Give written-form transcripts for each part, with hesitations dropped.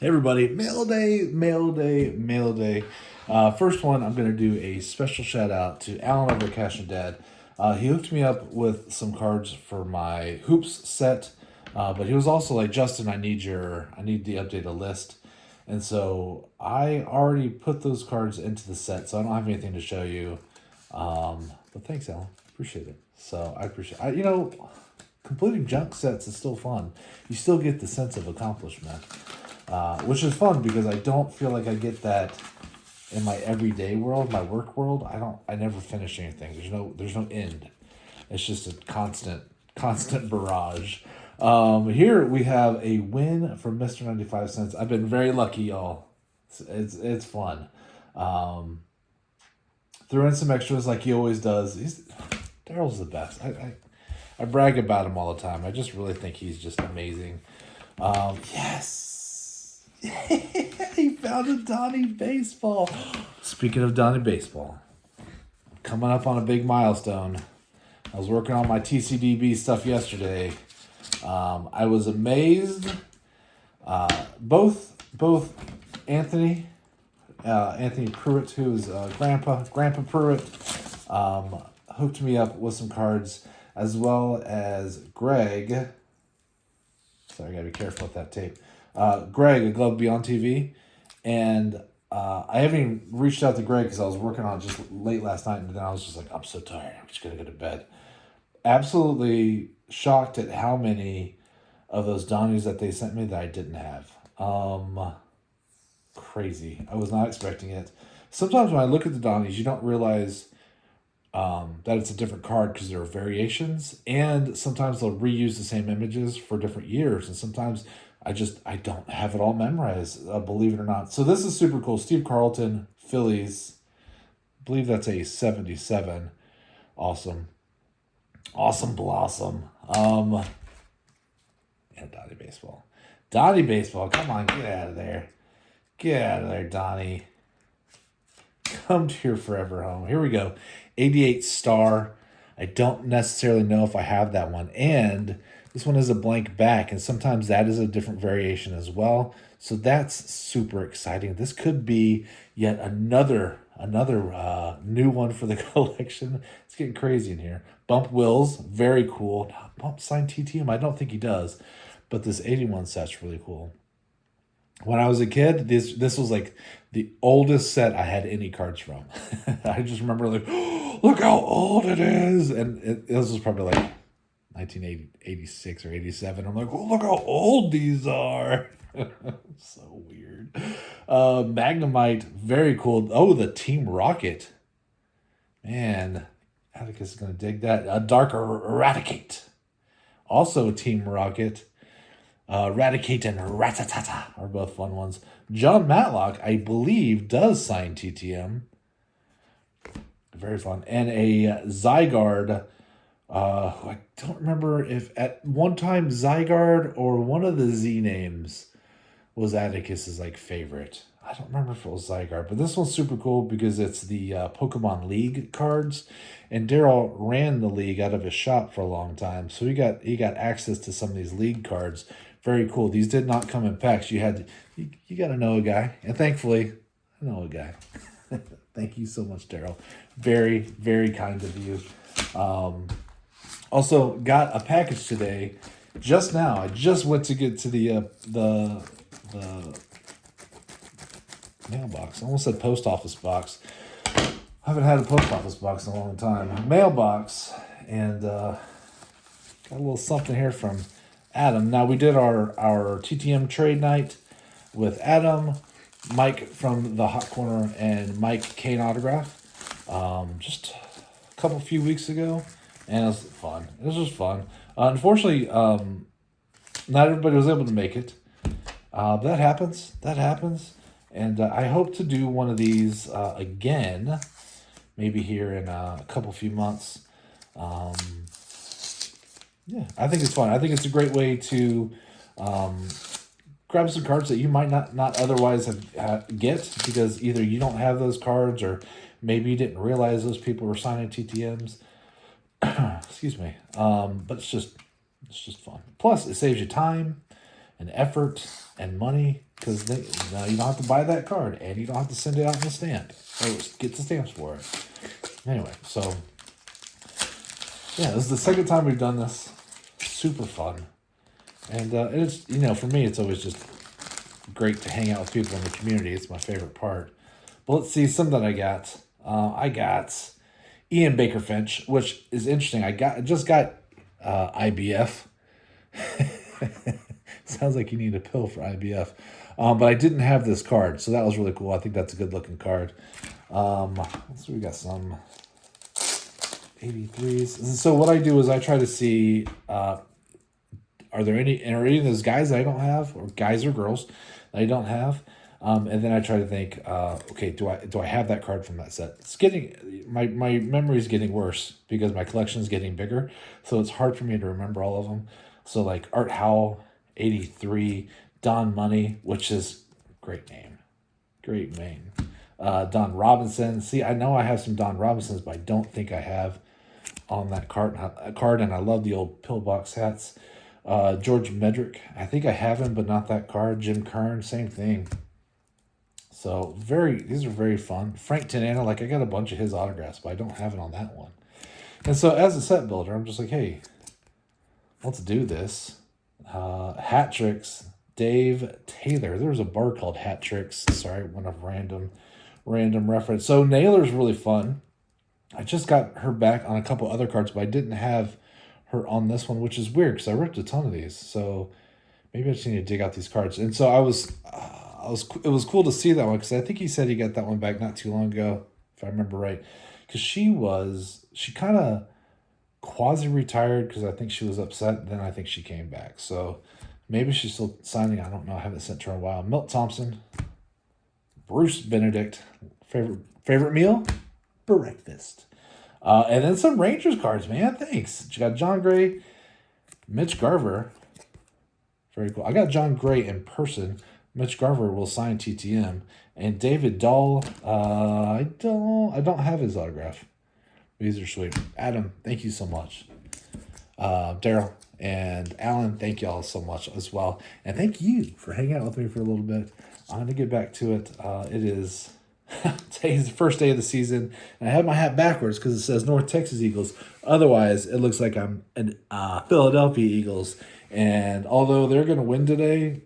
Hey everybody, mail day, mail day, mail day. First one, I'm going to do a special shout out to Alan over at Cash and Dad. He hooked me up with some cards for my hoops set, but he was also like, Justin, I need the updated list. And so I already put those cards into the set, so I don't have anything to show you. But thanks, Alan. Appreciate it. So I appreciate completing junk sets is still fun. You still get the sense of accomplishment. Which is fun because I don't feel like I get that in my everyday world, my work world. I never finish anything. There's no end. It's just a constant barrage. Here we have a win from Mr. 95 Cents. I've been very lucky, y'all. It's fun. Threw in some extras like he always does. Daryl's the best. I brag about him all the time. I just really think he's just amazing. Yes. He found a Donnie baseball. Speaking of Donnie baseball, coming up on a big milestone. I was working on my TCDb stuff yesterday. I was amazed. Both Anthony Pruitt, who's Grandpa Pruitt, hooked me up with some cards, as well as Greg. Sorry, I gotta be careful with that tape. Greg, a Glove Beyond TV, and I haven't even reached out to Greg because I was working on it just late last night, and then I was just like, I'm so tired, I'm just gonna go to bed. Absolutely shocked at how many of those Donnies that they sent me that I didn't have. Crazy. I was not expecting it. Sometimes when I look at the Donnies, you don't realize that it's a different card because there are variations, and sometimes they'll reuse the same images for different years, and sometimes I don't have it all memorized, believe it or not. So this is super cool. Steve Carlton, Phillies. I believe that's a 77. Awesome. Awesome blossom. Yeah, Donnie Baseball. Donnie Baseball, come on, get out of there. Get out of there, Donnie. Come to your forever home. Here we go. 88 star. I don't necessarily know if I have that one. And this one is a blank back, and sometimes that is a different variation as well. So that's super exciting. This could be yet another new one for the collection. It's getting crazy in here. Bump Wills, very cool. Bump signed TTM, I don't think he does. But this 81 set's really cool. When I was a kid, this was like the oldest set I had any cards from. I just remember like, oh, look how old it is. And this was probably like 1986 or 87. I'm like, oh, look how old these are. So weird. Magnemite, very cool. Oh, the Team Rocket. Man, Atticus is going to dig that. Dark Eradicate. Also Team Rocket. Eradicate and Ratatata are both fun ones. John Matlock, I believe, does sign TTM. Very fun. And a Zygarde. I don't remember if at one time Zygarde or one of the Z names was Atticus's like favorite. I don't remember if it was Zygarde, but this one's super cool because it's the Pokemon League cards, and Daryl ran the league out of his shop for a long time, so he got access to some of these league cards. Very cool. These did not come in packs. You got to know a guy, and thankfully, I know a guy. Thank you so much, Daryl. Very, very kind of you. Also, got a package today. Just now, I just went to get to the mailbox. I almost said post office box. I haven't had a post office box in a long time. Mailbox, and got a little something here from Adam. Now, we did our TTM trade night with Adam, Mike from the Hot Corner, and Mike Kane Autograph just a few weeks ago, and it was fun. It was just fun. Unfortunately, not everybody was able to make it. That happens. And I hope to do one of these again, maybe here in a few months. Yeah, I think it's fun. I think it's a great way to grab some cards that you might not otherwise get, because either you don't have those cards or maybe you didn't realize those people were signing TTMs. Excuse me. But it's just fun. Plus, it saves you time, and effort and money, because now you don't have to buy that card and you don't have to send it out in the stamp or get the stamps for it. Anyway, so yeah, this is the second time we've done this. Super fun. And it's, for me, it's always just great to hang out with people in the community. It's my favorite part. But let's see some that I got. I got Ian Baker Finch, which is interesting. I just got IBF. Sounds like you need a pill for IBF. But I didn't have this card, so that was really cool. I think that's a good looking card. Let's see, we got some 83s. And so what I do is I try to see, are any of those guys that I don't have, or guys or girls that I don't have? And then I try to think, okay, do I have that card from that set? It's getting, my memory is getting worse because my collection is getting bigger, so it's hard for me to remember all of them. So like Art Howell, 83, Don Money, which is great name. Don Robinson. See, I know I have some Don Robinsons, but I don't think I have on that card, and I love the old pillbox hats. George Medrick, I think I have him, but not that card. Jim Kern, same thing. So these are very fun. Frank Tanana, like I got a bunch of his autographs, but I don't have it on that one. And so as a set builder, I'm just like, hey, let's do this. Hat Tricks, Dave Taylor. There was a bar called Hat Tricks. Sorry, one of random reference. So Naylor's really fun. I just got her back on a couple other cards, but I didn't have her on this one, which is weird because I ripped a ton of these. So maybe I just need to dig out these cards. And so it was cool to see that one because I think he said he got that one back not too long ago, if I remember right. Because she kind of quasi-retired because I think she was upset. Then I think she came back. So maybe she's still signing. I don't know. I haven't sent her in a while. Milt Thompson, Bruce Benedict, favorite meal? Breakfast. And then some Rangers cards, man. Thanks. You got John Gray, Mitch Garver. Very cool. I got John Gray in person. Mitch Garver will sign TTM. And David Dahl, I don't have his autograph. These are sweet. Adam, thank you so much. Daryl and Alan, thank y'all so much as well. And thank you for hanging out with me for a little bit. I'm going to get back to it. It is today's the first day of the season. And I have my hat backwards because it says North Texas Eagles. Otherwise, it looks like I'm an Philadelphia Eagles. And although they're going to win today,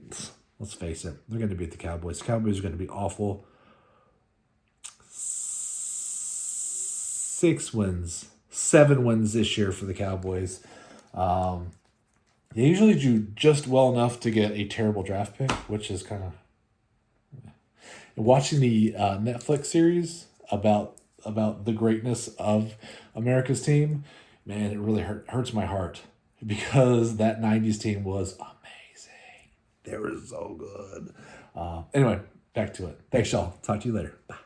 let's face it, they're going to beat the Cowboys. The Cowboys are going to be awful. 7 wins this year for the Cowboys. They usually do just well enough to get a terrible draft pick, which is kind of... Watching the Netflix series about the greatness of America's team, man, it really hurts my heart because that 90s team was amazing. They were so good. Anyway, back to it. Thanks, y'all. Talk to you later. Bye.